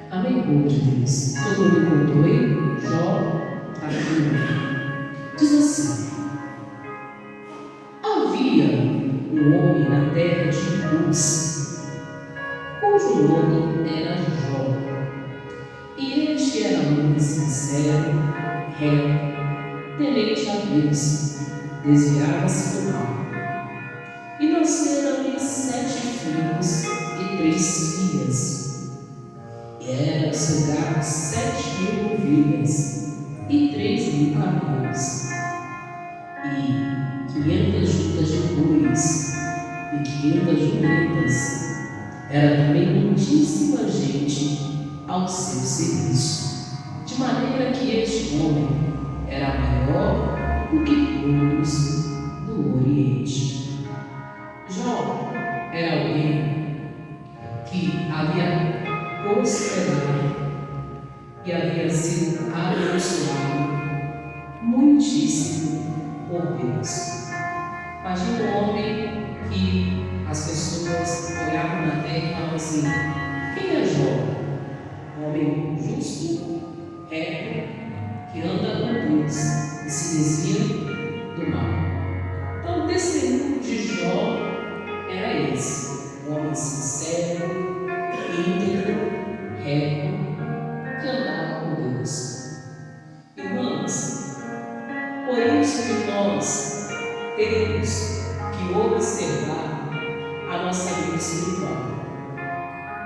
Amém, povo de Deus. Todo mundo encontrou aí? Jó, capítulo 1. Diz assim: havia um homem na terra de Uz, cujo nome era Jó. E este era muito sincero, reto, temente a Deus, desviava-se do mal. E nasceram-lhe 7 filhos e 3 filhas. E era o seu gado 7.000 ovelhas e 3.000 camelos, e 500 juntas de bois e 500 jumentas. Era também muitíssima gente ao seu serviço, de maneira que este homem era maior do que todos do Oriente. Jó era alguém que havia prosperado e havia sido abençoado muitíssimo por Deus. Imagina um homem que as pessoas olhavam na terra e falavam assim: quem é Jó? Um homem justo, reto, que anda com Deus e se desvia do mal. Então o testemunho de Jó era esse: um homem sincero, íntegro, reto, que andava com Deus. Irmãos, por isso que nós temos que observar a nossa vida espiritual.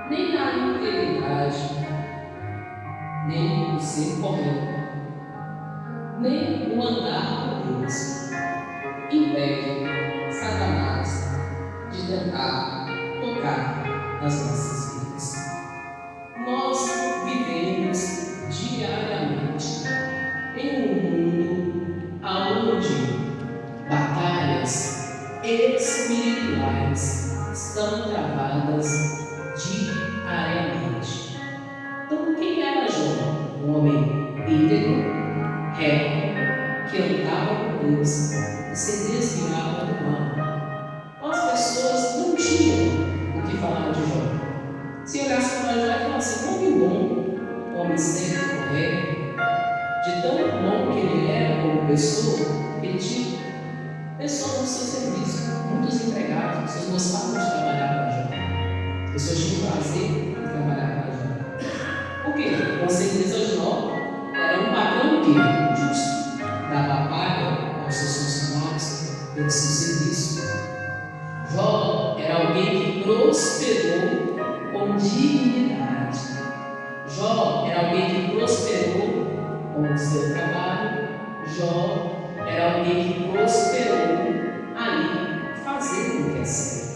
Nem a integridade, nem o ser correto, nem o andar com Deus impede Satanás de tentar tocar nas nossas vidas. Nós vivemos diariamente em um mundo onde batalhas espirituais estão travadas diariamente. Então, quem era Jó? Um homem íntegro, reto, que andava com Deus e se desviava do mal. As pessoas não tinham o que falar de Jó. Se olhasse para Jó e falasse assim: homem bom, homem certo e correto, de tão bom que ele era como pessoa, ele tinha pessoas no seu serviço, muitos empregados, pessoas gostavam de trabalhar com Jó. Pessoas tinham prazer em trabalhar com Jó. Por quê? Com certeza Jó era um patrão que justo, dava paga aos seus funcionários pelo seu serviço. Jó era alguém que prosperou com dignidade. Jó era alguém que prosperou com o seu trabalho. Jó era alguém que prosperou ali fazendo o que é certo.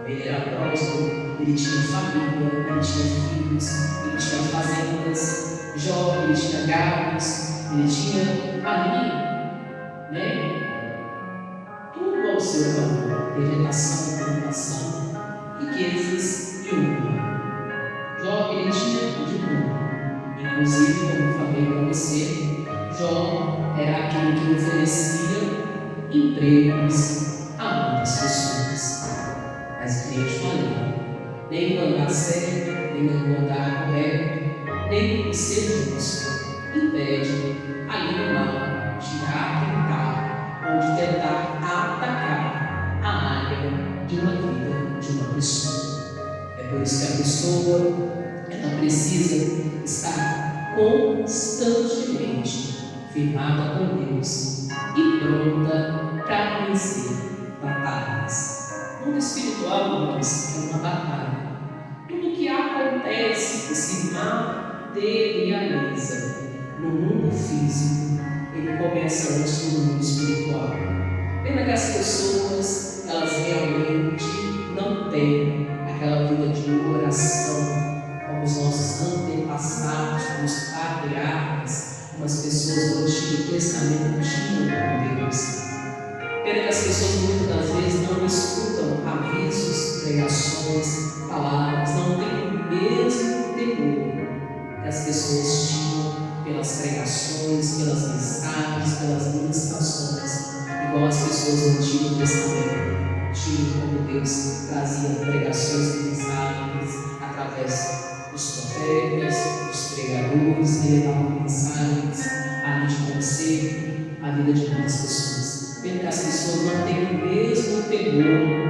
Ele era próspero, ele tinha família, ele tinha filhos, ele tinha fazendas. Jó, ele tinha gados, ele tinha ali, tudo ao seu favor: vegetação, plantação, riquezas e honra. Jó, ele tinha tudo de bom. Inclusive, como eu falei para você, Jó era aquele que oferecia empregos a muitas pessoas. Mas o que eu te falei, nem o andar certo, nem o andar correto, nem o ser justo impede ali no mal de atentar ou de tentar atacar a área de uma vida de uma pessoa. É por isso que a pessoa ela precisa estar constantemente firmada com Deus e pronta para vencer batalhas. O mundo espiritual, irmãos, é uma batalha. Tudo que acontece, que se materializa no mundo físico, ele começa antes no mundo espiritual. Pena que as pessoas, elas realmente não têm aquela vida de oração como os nossos antepassados, como os patriarcas, como as pessoas do Antigo Testamento tinham com Deus. Pena que as pessoas muitas das vezes não escutam avisos, pregações, palavras, não têm o mesmo temor que as pessoas tinham pelas pregações, pelas mensagens, pelas ministrações, igual as pessoas do Antigo Testamento tinham, como Deus trazia pregações e mensagens através dos profetas, pregadores, ele levava mensagens ali de conselho à vida de muitas pessoas. Vendo que as pessoas não têm o mesmo temor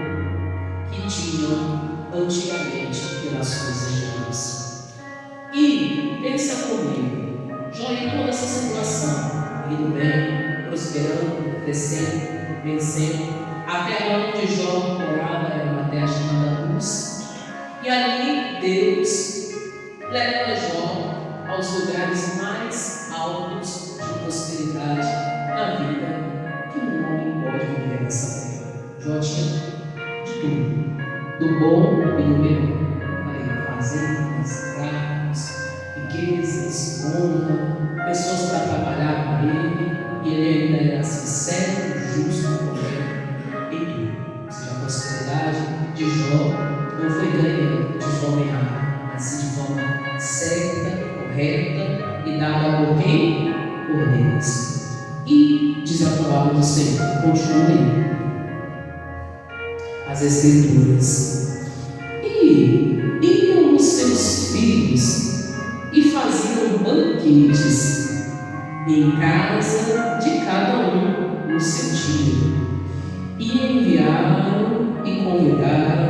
que tinham antigamente pelas coisas de Deus. E pensa comigo, Jó em toda essa situação, indo bem, prosperando, crescendo, vencendo, a terra onde Jó morava era uma terra chamada Uz, e ali Deus leva Jó aos lugares mais altos de prosperidade na vida que um homem pode viver nessa terra. Jó tinha de tudo, do bom e do melhor. Fazendas, carros, riquezas, honra, pessoas para trabalhar para ele, e ele ainda era sincero, justo, correto em tudo. Ou seja, a prosperidade de Jó não foi ganha de forma errada, mas sim de forma certa, correta e dada por quem? Por Deus. E diz a palavra do Senhor, continue as Escrituras. E iam os seus filhos e faziam banquetes em casa de cada um no seu dia, e enviaram e convidaram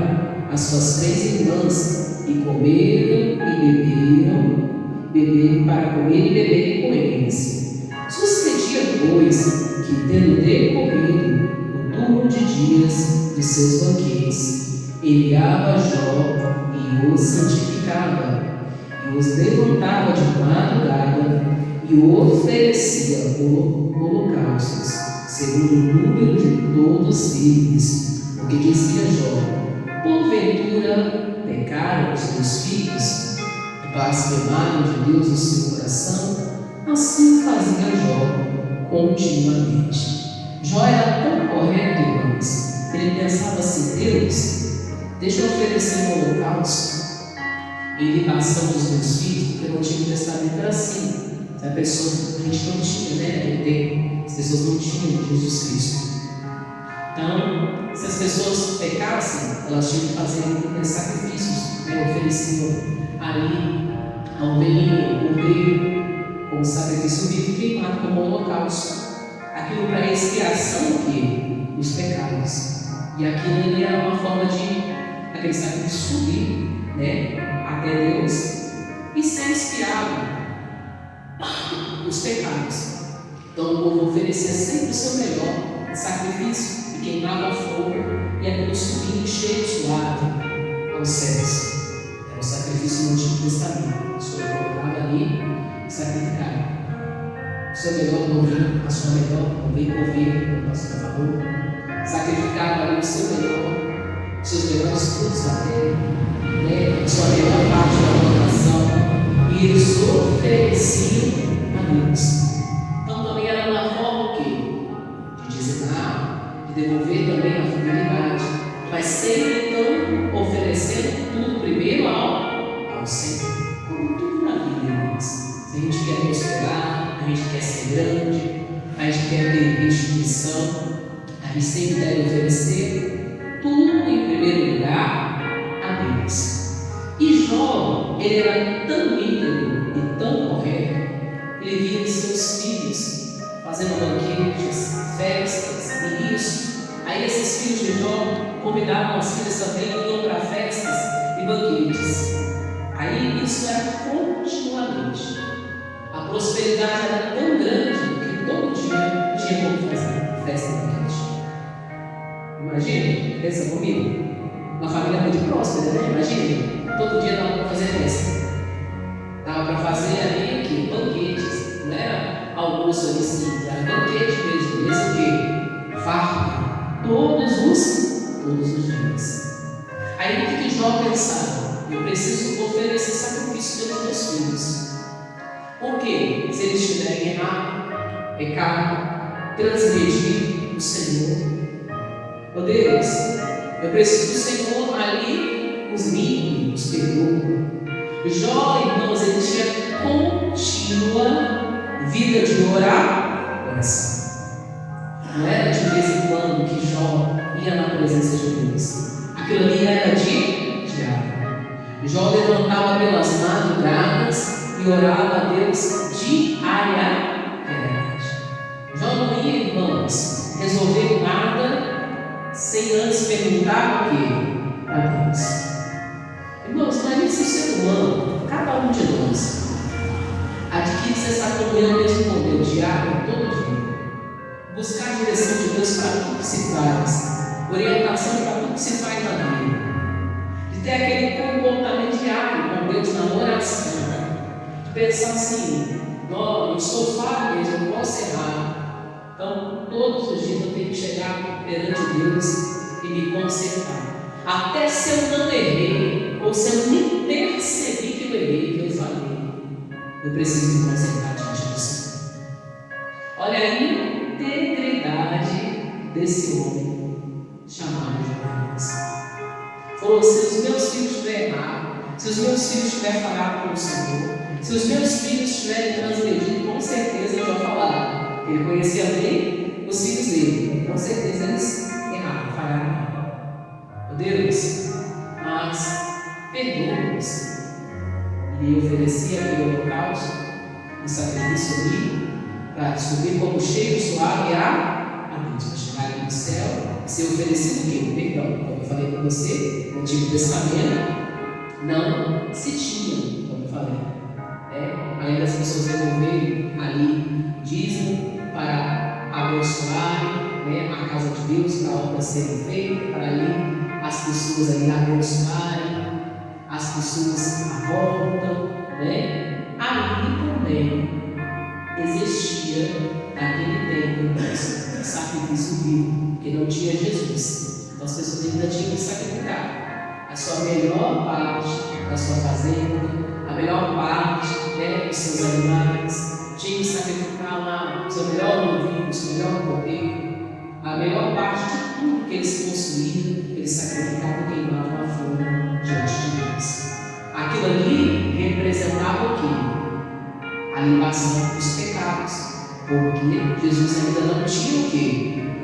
as suas 3 irmãs, e comeram e beberam para comer e beber com eles. Sucedia, pois, que tendo decorrido o turno de dias de seus banquetes, enviava Jó e os santificava, e os levantava de madrugada e oferecia holocaustos, segundo o número de todos eles. Porque dizia Jó: porventura pecaram os meus filhos, blasfemaram de Deus o seu coração? Assim fazia Jó continuamente. Jó era tão correto, irmãos, que ele pensava assim: Deus, deixa eu oferecer um holocausto em libação dos meus filhos, porque no Antigo Testamento era assim. A gente não tinha, né? Naquele tempo, as pessoas não tinham Jesus Cristo. Então, se as pessoas pecassem, elas tinham que fazer sacrifícios, né? Ofereciam ali a ovelhinha, o cordeiro, como sacrifício vivo, e queimado como holocausto. Aquilo para expiação que os pecados. E aquilo era uma forma de aquele sacrifício subir, né, até Deus e ser expiado os pecados. Então o povo oferecia sempre o seu melhor sacrifício e queimava fogo, e aquilo subia cheio, suave aos céus. Era o sacrifício no Antigo Testamento. O Senhor colocava ali e sacrificava o seu melhor novinho, a sua melhor ovelha, como pastor falou, sacrificava ali o seu melhor, os seus melhores frutos da terra, né, a sua melhor parte da plantação, e eles ofereciam a Deus. Então também era uma forma de dizimar, de devolver também a fidelidade, mas sempre então oferecendo tudo primeiro ao Senhor, como tudo na vida, irmãos. Se a gente quer prosperar, a gente quer ser grande, a gente quer ter instituição, a gente sempre deve oferecer tudo em primeiro lugar a Deus. E Jó, ele era tão íntegro e tão correto, ele via os seus filhos fazendo banquetes, festas, e isso. Aí esses filhos de Jó convidavam as filhas também, iam para festas e banquetes. Aí isso era continuamente. A prosperidade era tão grande que todo dia tinha como fazer festa e banquete. Imagina, pensa comigo, uma família muito próspera, né? Imagina, todo dia dava para fazer festa, dava para fazer ali que banquetes, não era almoço ali sim, era banquete mesmo o que? Farta, todos os dias. Aí o que Jó pensava? Eu preciso oferecer sacrifício pelos meus filhos. Por quê? Se eles estiverem errado, pecado, transgredir o Senhor. Oh Deus, eu preciso do Senhor ali, os livre, os perdoa. Jó, irmãos, ele tinha contínua vida de oração. Não era de vez em quando que Jó ia na presença de Deus. Aquilo ali era de diário. Jó levantava pelas madrugadas e e orava a Deus diariamente. João não ia, irmãos, resolver nada sem antes perguntar o quê? A Deus. Irmãos, imagine se o ser humano, cada um de nós, adquire essa comunhão mesmo com Deus diário, todo dia. Buscar a direção de Deus para tudo que se faz, orientação para tudo que se faz na vida. De ter aquele comportamento diário com Deus na oração. De pensar assim, não, eu sou falho mesmo, eu posso errar. Então, todos os dias eu tenho que chegar perante Deus e me consertar. Até se eu não errei, ou se eu nem percebi que eu errei, que eu falei, eu preciso me consertar diante do Senhor. Olha a integridade desse homem chamado Jonas. Falou: se os meus filhos estiverem errados, se os meus filhos estiverem falhado com o Senhor, se os meus filhos estiverem transgredindo, com certeza eu vou falar. Ele conhecia bem os filhos dele, com certeza eles erraram, falharam. Deus, mas perdoa-nos. E oferecia aquele holocausto, um sacrifício ali, para subir como cheiro suave a Deus, para chegar no céu e ser oferecido o quê? Perdão. Como eu falei para você, no Antigo Testamento não se tinha, como eu falei. Além das pessoas devolverem ali dízimo para abençoarem a casa de Deus, para a obra serem feita, para ali as pessoas ali abençoarem, as pessoas à volta, ali também existia naquele tempo sacrifício vivo, porque não tinha Jesus. Então as pessoas ainda tinham que sacrificar a sua melhor parte da sua fazenda, a melhor parte dos seus animais, tinha que sacrificar lá o seu melhor novilho, o seu melhor cordeiro, a melhor parte de tudo que eles possuíam. Eles sacrificavam e queimavam a fogo diante de Deus. Aquilo ali representava o quê? A libação dos pecados, porque Jesus ainda não tinha o quê?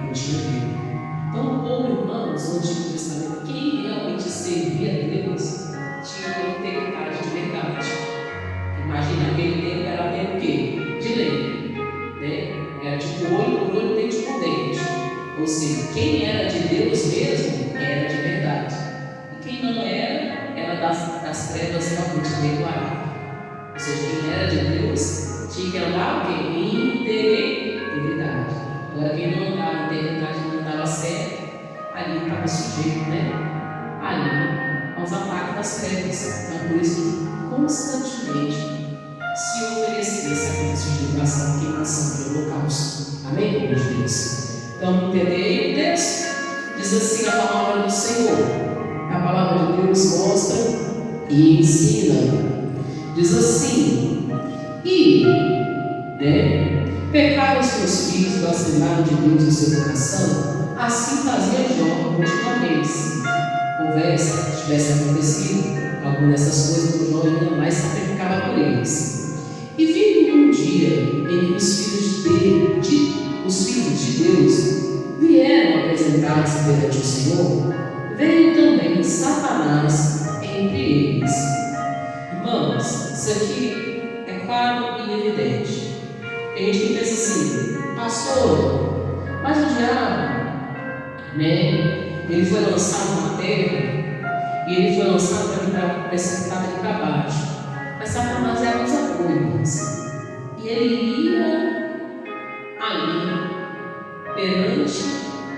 Não tinha vivo. Então, como irmãos, no Antigo Testamento, quem realmente servia a Deus tinha uma integridade de verdade. Imagina, aquele tempo era tempo o quê? De lei. Era tipo olho por olho, dente por dente. Ou seja, quem era de Deus mesmo era de verdade. E quem não era das trevas realmente declarado. Ou seja, quem era de Deus tinha que andar em integridade. Agora, quem não andava em integridade, não andava certo, ali estava sujeito, ali aos ataques das trevas. Então, por isso que constantemente se oferecia sacrifício de oração, queimação de holocausto. Amém, povo de Deus? Então, entendei o texto? Diz assim a palavra do Senhor. A palavra de Deus mostra e ensina. Diz assim: e pecaram os teus filhos, blasfemaram de Deus no seu coração. Assim fazia Jó continuamente. Houvesse, tivesse acontecido alguma dessas coisas, Jó ainda mais sacrificava por eles. E vindo um dia em que os filhos de Deus vieram apresentar-se perante o Senhor, veio também Satanás entre eles. Irmãos, isso aqui é claro e evidente. Tem gente que pensa assim: pastor, mas o diabo, ele foi lançado na terra e ele foi lançado para precipitado ali para baixo. Mas Satanás é acusador, irmãos. E ele ia ali perante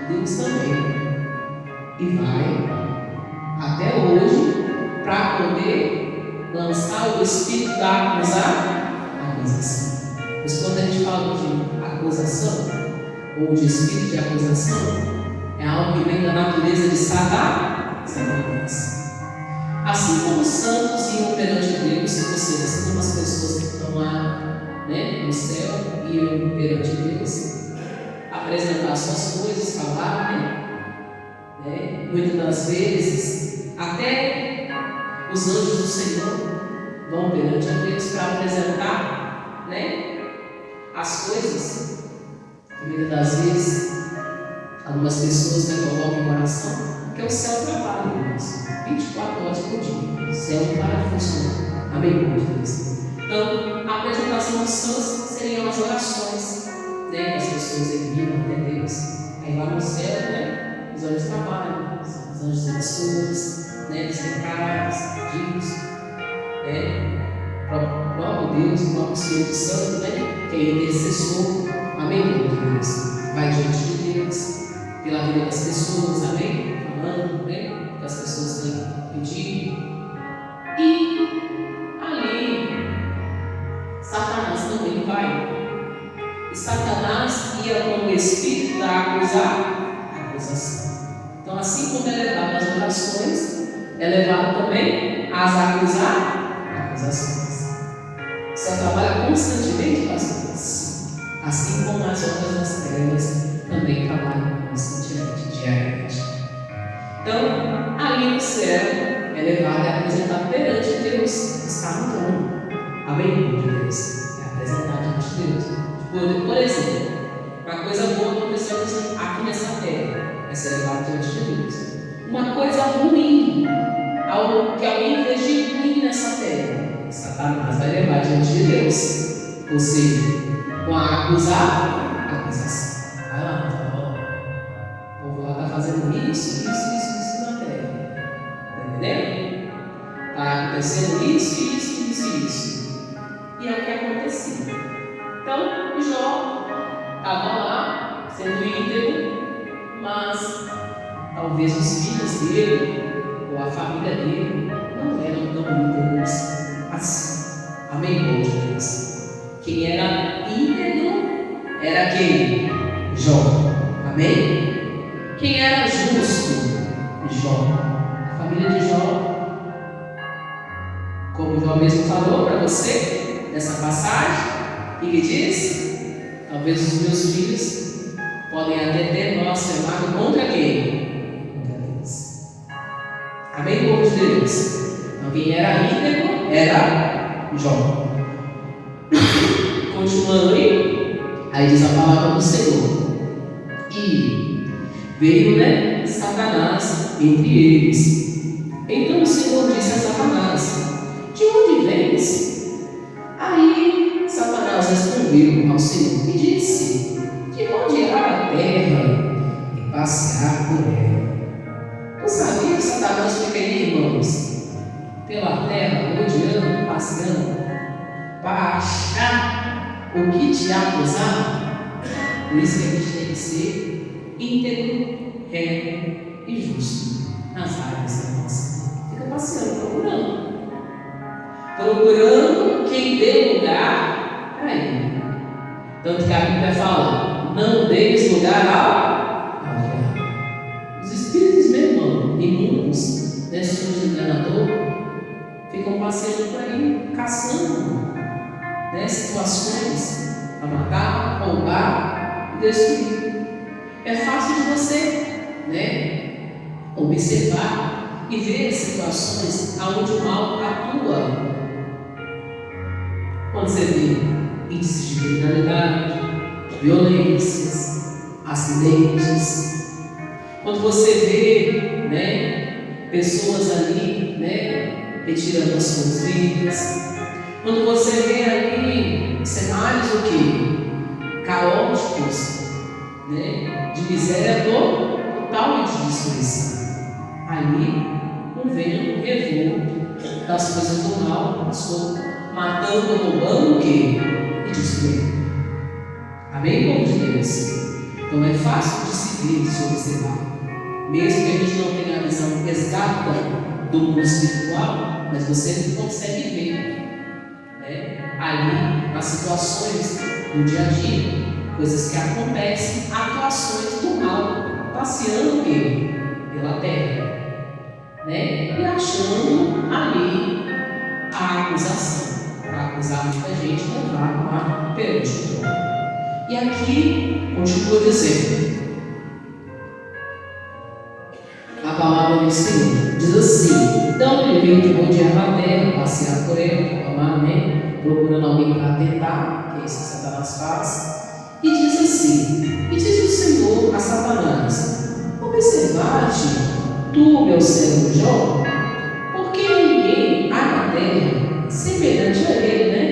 Deus também. E vai até hoje para poder lançar o espírito da acusação. Mas quando a gente fala de acusação, ou de espírito de acusação, é algo que vem da natureza de Satanás. Assim como os santos iam perante Deus, ou seja, assim como as pessoas que estão lá no céu iam perante Deus, apresentar suas coisas, falar, muitas das vezes, até os anjos do Senhor vão perante a Deus para apresentar as coisas que muitas das vezes algumas pessoas colocam em oração. Porque o céu trabalha, irmãos, 24 horas por dia. O céu não para de funcionar. Amém, irmãos de Deus? Então, a apresentação dos santos seriam as orações, né, que as pessoas enviam até Deus. Aí lá no céu, né, os anjos trabalham, os anjos defensores, né, dos pecados, pedidos, né, o próprio Deus, o próprio Espírito Santo, né, que é intercessor, amém, Deus, vai diante de Deus, pela vida das pessoas, amém, falando, né, que as pessoas têm pedido. E ali, Satanás também vai. E Satanás ia com o espírito da acusação. Então, assim como é levado às orações, é levado também às acusações. Você trabalha constantemente com as coisas, assim como as obras das trevas também trabalham constantemente, diariamente. Então, ali no céu é levado e apresentado perante Deus, que está no trono. Amém? De Deus. É apresentado diante de Deus. Por exemplo, uma coisa boa aconteceu aqui nessa terra, vai ser levado diante de Deus. Uma coisa ruim, algo que alguém fez de ruim nessa terra, Satanás vai levar diante de Deus. Ou seja, com a acusação. Vai lá, ó, o povo lá está fazendo isso na terra. Está entendendo? Está acontecendo isso. E é o que aconteceu. Então, Jó estava lá, sendo íntegro, mas talvez os filhos dele, ou a família dele, não eram tão íntegros assim. Amém, irmão de Deus? Quem era íntegro era quem? Jó. Amém? Quem era justo? Jó. A família de Jó, como Jó mesmo falou para você nessa passagem, o que diz? Talvez os meus filhos podem até ter blasfemado contra quem? Contra Deus. Amém, povo de Deus? Então, quem era íntegro era Jó. Continuando aí diz a palavra do Senhor. E veio, né, Satanás entre eles. Então o Senhor disse a Satanás: de onde vens? Aí Satanás respondeu ao Senhor e disse: de onde é a terra e passear por ela. Não sabia que Satanás fica aí, irmãos, pela terra, rodeando, passeando, para achar o que te acusar? Por isso que a gente tem que ser íntegro, reto e justo nas áreas da nossa vida. Fica passeando, procurando quem dê lugar para ele. Tanto que a Bíblia fala: não deis lugar ao diabo. Os espíritos mesmo, imundos, desses enganadores, ficam passeando por aí, caçando, né, situações para matar, roubar e destruir. É fácil de você, né, observar e ver situações onde o mal atua. Quando você vê índices de criminalidade, violências, acidentes, quando você vê, né, pessoas ali, né, retirando as suas vidas, quando você vê ali cenários o quê? Caóticos, né, de miséria total e de destruição. Ali um vento revolto das coisas do mal passou, matando, roubando o quê? E destruindo. Amém, povo de Deus? Então é fácil de se ver e se observar. Mesmo que a gente não tenha a visão exata do mundo espiritual, mas você consegue ver, né, ali nas situações do dia a dia, coisas que acontecem, atuações do mal, passeando o quê? Pela terra, né? E achando ali a acusação, para acusar muita gente, levar lá perante o trono. E aqui continua dizendo a palavra do Senhor, diz assim: então ele veio de rodear a terra, passear por ela, amar, né, procurando alguém para tentar, que é isso que Satanás faz. E diz assim, e diz o Senhor a Satanás: observaste tu, meu servo Jó, porque ninguém há na terra semelhante a ele, né?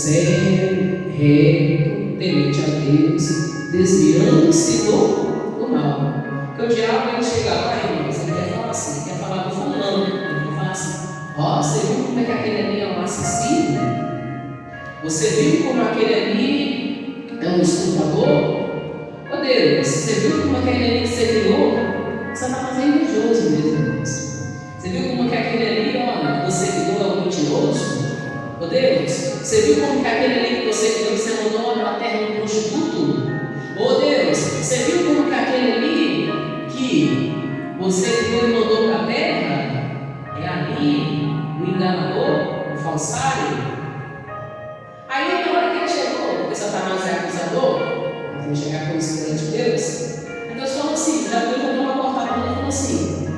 sério, reto, temente a Deus, desviando-se do mal. Porque o diabo ele chega lá, irmãos, ele quer falar assim, quer falar do fulano, ele quer falar assim: ó, você viu como é que aquele ali é um assassino? Você viu como aquele ali é um estuprador? Ó Deus, você viu como aquele ali que você criou? Satanás é invejoso mesmo, irmãos. Você viu como que aquele ali, olha, que você criou é um mentiroso? Ó Deus, você viu como que aquele ali que você criou, você mandou na terra um prostituto? Ó Deus, você viu como que aquele ali que você criou e mandou para a terra é ali o enganador, o falsário? Aí na hora que ele chegou, porque Satanás é acusador, ele vai chegar com isso diante de Deus. Deus falou assim, já deu uma cortada nele e falou assim: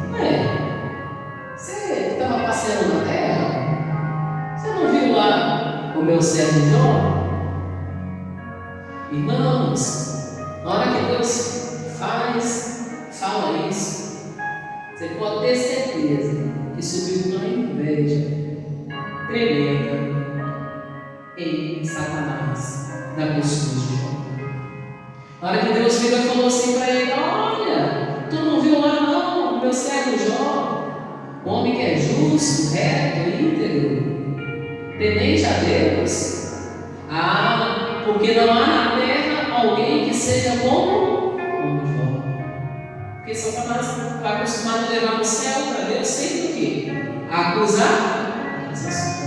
você estava passeando na terra? Você não viu lá o meu servo Jó? Irmãos, na hora que Deus fala isso, você pode ter certeza que subiu uma inveja tremenda em Satanás, da pessoa de Jó. Na hora que Deus veio e falou assim para ele: olha, tu não viu lá não o meu servo Jó, um homem que é justo, reto, íntegro, temente a Deus? Porque não há na terra alguém que seja como Jó. Porque Satanás está acostumado a levar no céu para Deus sempre o quê? A acusar.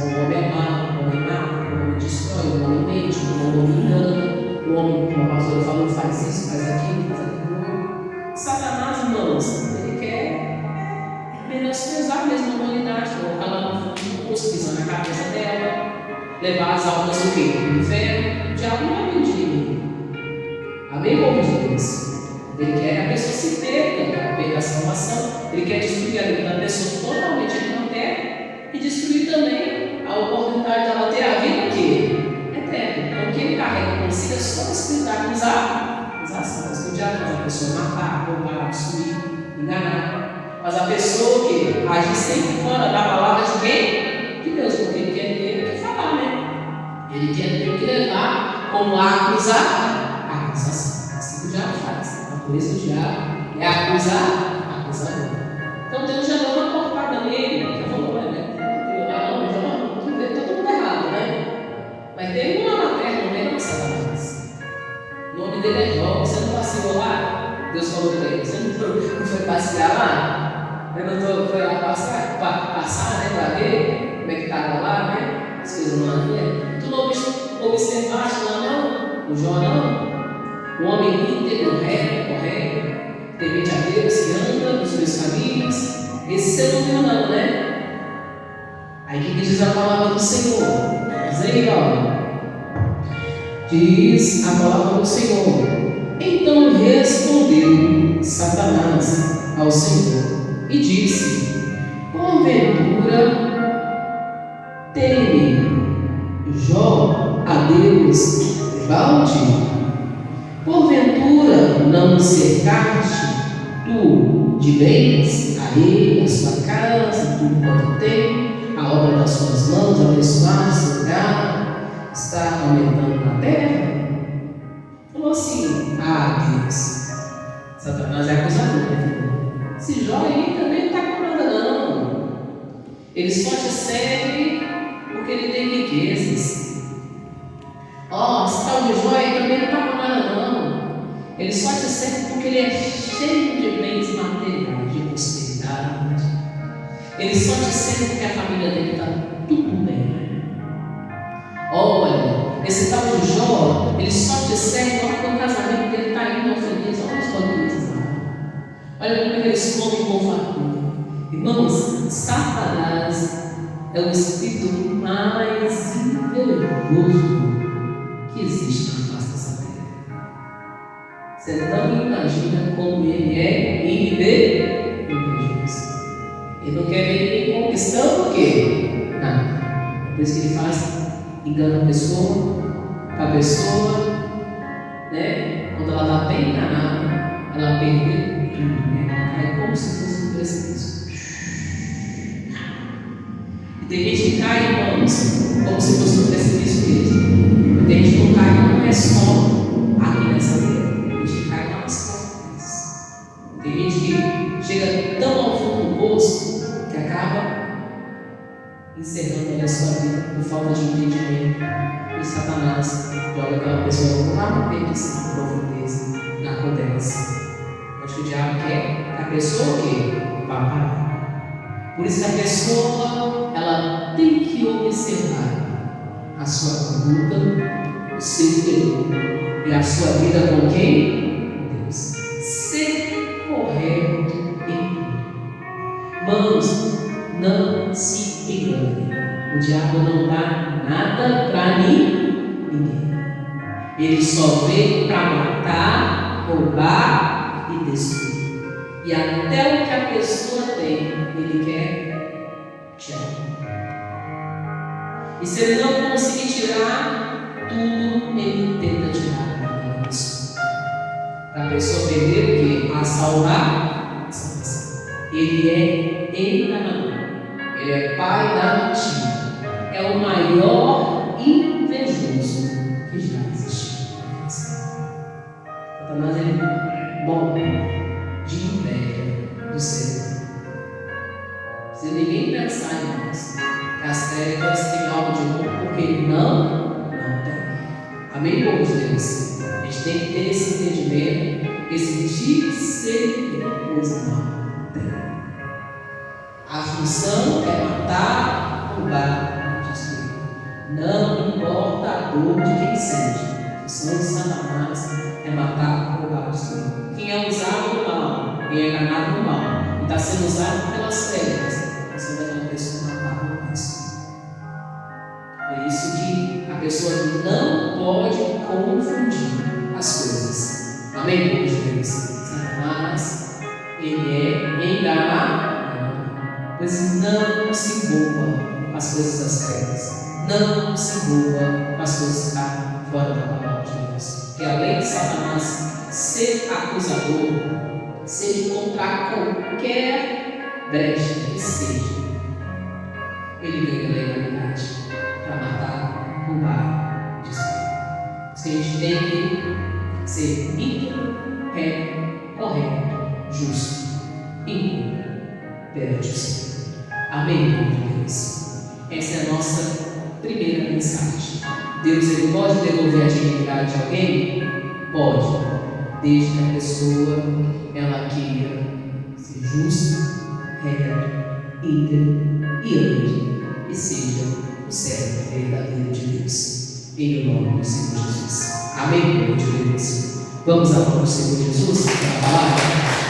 O homem é mau, o homem mata, o homem destrói, o homem mente, o homem engana. O homem, como a pastora falou, faz isso, faz aquilo. Satanás, irmãos, ele quer menosprezar mesmo a humanidade, colocar lá no poço, pisando na cabeça dela, levar as almas do quê? Do inferno. O diabo não é mendigo. Amém, povo de Deus? Ele quer que a pessoa se perca a salvação. Ele quer destruir a vida da pessoa totalmente aqui na terra e destruir também a oportunidade dela ter a vida aqui. Então, o que ele carrega consigo é só a possibilidade de usar as ações. O diabo faz a pessoa matar, roubar, destruir, enganar. Faz a pessoa que agir sempre fora da palavra de quem? De Deus, porque ele quer falar, né? Ele quer que levar como acusar a acusação. Assim que o diabo faz. A coisa do diabo é acusar, acusador. Então Deus já deu uma cortada nele, já falou, né? Todo mundo errado, né? Mas tem um lá na terra, não tem Satanás. O nome dele é Jó. Você não passeou lá? Deus falou para ele: você não foi passear lá? Eu não foi lá passar, né? Para ver como é que estava lá, né? As coisas não haviam. Tu não observaste lá não? O Jó não? O homem íntegro, reto, correto, temente a Deus, que anda nos meus caminhos. Esse você não viu não, né? Aí o que diz a palavra do Senhor? Diz aí, ó. Diz a palavra do Senhor: então respondeu Satanás ao Senhor e disse: porventura teme Jó a Deus balde? Porventura não cercaste tu de bens a ele, a sua casa, tudo quanto tem, a obra das suas mãos, abençoaste seu gado, está aumentando na terra? Falou assim: Deus, Satanás é acusador, né? Esse Jó aí também não está com nada não. Ele só te serve porque ele tem riquezas. Esse tal de Jó aí também não está com nada não. Ele só te serve porque ele é cheio de bens materiais, de prosperidade. Ele só te serve porque a família dele está tudo bem. Olha, esse tal de Jó, ele só te serve porque o casamento dele está indo ao feliz. Olha os bandidos lá. Olha como eles comem com fartura. Irmãos, Satanás é o espírito mais invejoso que existe na face dessa terra. Você não imagina como ele é invejoso. Ele não quer ver ninguém conquistando o quê? Nada. Por isso que ele faz, engana a pessoa, né? Quando ela está bem enganada, ela perde tudo, né? Ela cai como se fosse um precipício. Tem gente que cai, irmãos, como se fosse no precipício mesmo. Tem gente que não cai, não é só aqui nessa terra. Tem gente que cai lá nas costas. Tem gente que chega tão ao fundo do poço que acaba encerrando ali a sua vida por falta de entendimento. E Satanás joga aquela pessoa lá no peito de profundeza, na condessa. Onde que o diabo quer que a pessoa o quê? Vá parar. Por isso que a pessoa ela tem que observar a sua conduta, o seu interior e a sua vida com quem? Com Deus. Ser correto em tudo. Irmãos, não se engane. O diabo não dá nada para ninguém. Ele só veio para matar, roubar e destruir. E até o que a pessoa tem, ele quer tirar. E se ele não conseguir tirar tudo, ele tenta tirar da pessoa. Para a pessoa perder o quê? A salvação. Ele é enganador. Ele é pai da mentira. É o maior invejoso que já existiu. Satanás é bom de inveja do ser. Se ninguém pensar em nós, que as trevas têm algo de bom, porque não tem. Amém, povo de Deus? A gente tem que ter esse entendimento, esse discernimento, não tem. A função é matar, roubar e destruir. Não importa a dor de quem sente. A função de Satanás é matar, roubar e destruir. Quem é usado no mal, quem é enganado no mal, e está sendo usado pelas trevas, você vai ter uma pessoa matar, roubar e destruir. É isso que a pessoa não pode confundir as coisas. Amém, povo de Deus? Satanás, ele é enganado. Pois não se envolva com as coisas das trevas. Não se envolva com as coisas que estão fora da palavra de Deus. Porque além de Satanás ser acusador, seja encontrar qualquer brecha que seja, ele ganha legalidade para matar, roubar, destruir. Se a gente tem que ser íntegro, reto, correto, justo, íntegro perante o Senhor. Amém, povo de Deus? Essa é a nossa primeira mensagem. Deus ele pode devolver a dignidade de alguém? Pode, desde que a pessoa ela queira ser justa, reto, íntegro e ande e seja o servo verdadeiro de Deus. Em nome do Senhor Jesus. Amém, povo de Deus? Vamos à mão do Senhor Jesus para falar?